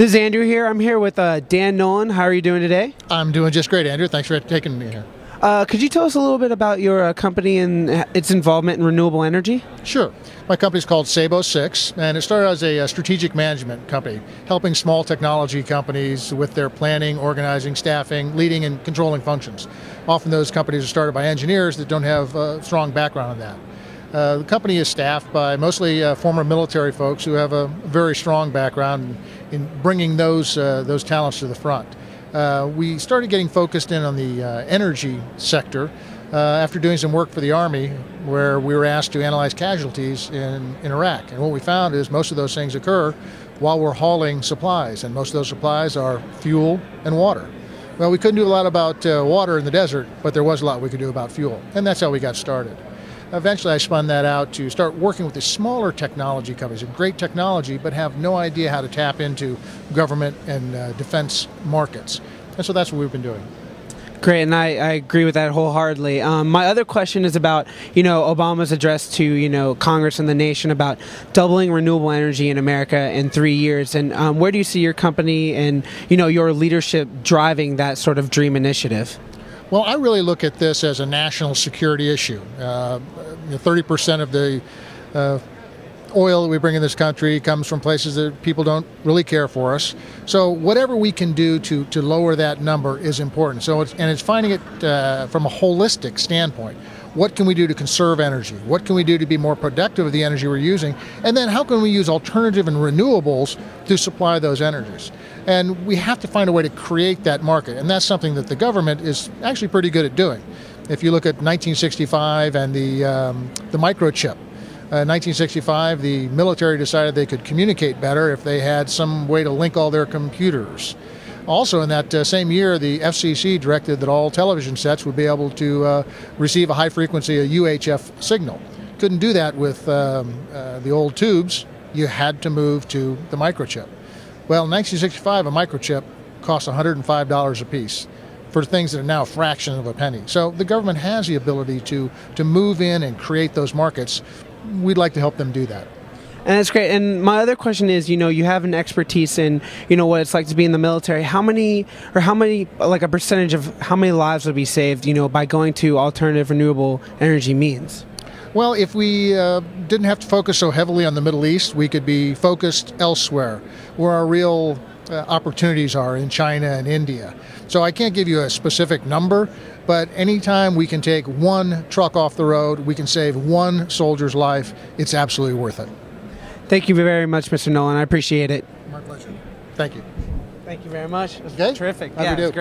This is Andrew here. I'm here with Dan Nolan. How are you doing today? I'm doing just great, Andrew. Thanks for taking me here. Could you tell us a little bit about your company and its involvement in renewable energy? Sure. My company's called Sabot 6, and it started as a strategic management company, helping small technology companies with their planning, organizing, staffing, leading, and controlling functions. Often those companies are started by engineers that don't have a strong background in that. The company is staffed by mostly former military folks who have a very strong background in bringing those talents to the front. We started getting focused in on the energy sector after doing some work for the Army, where we were asked to analyze casualties in Iraq. And what we found is most of those things occur while we're hauling supplies, and most of those supplies are fuel and water. Well, we couldn't do a lot about water in the desert, but there was a lot we could do about fuel, and that's how we got started. Eventually, I spun that out to start working with the smaller technology companies, great technology, but have no idea how to tap into government and defense markets. And so that's what we've been doing. Great, and I agree with that wholeheartedly. My other question is about, Obama's address to, Congress and the nation about doubling renewable energy in America in 3 years. And where do you see your company and, your leadership driving that sort of dream initiative? Well, I really look at this as a national security issue. 30% of the oil that we bring in this country comes from places that people don't really care for us. So whatever we can do to lower that number is important. So it's finding it from a holistic standpoint. What can we do to conserve energy? What can we do to be more productive of the energy we're using? And then how can we use alternative and renewables to supply those energies? And we have to find a way to create that market. And that's something that the government is actually pretty good at doing. If you look at 1965 and the microchip, 1965, the military decided they could communicate better if they had some way to link all their computers. Also in that same year, the FCC directed that all television sets would be able to receive a high frequency, a UHF signal. Couldn't do that with the old tubes. You had to move to the microchip. Well, in 1965, a microchip cost $105 a piece for things that are now a fraction of a penny. So the government has the ability to move in and create those markets. We'd like to help them do that. And that's great. And my other question is, you have an expertise in, what it's like to be in the military. How many, like a percentage of how many lives would be saved, by going to alternative renewable energy means? Well, if we didn't have to focus so heavily on the Middle East, we could be focused elsewhere, where our real opportunities are in China and India. So I can't give you a specific number, but anytime we can take one truck off the road, we can save one soldier's life, it's absolutely worth it. Thank you very much, Mr. Nolan. I appreciate it. My pleasure. Thank you. Thank you very much. It was Okay. terrific. How'd we do? It was great.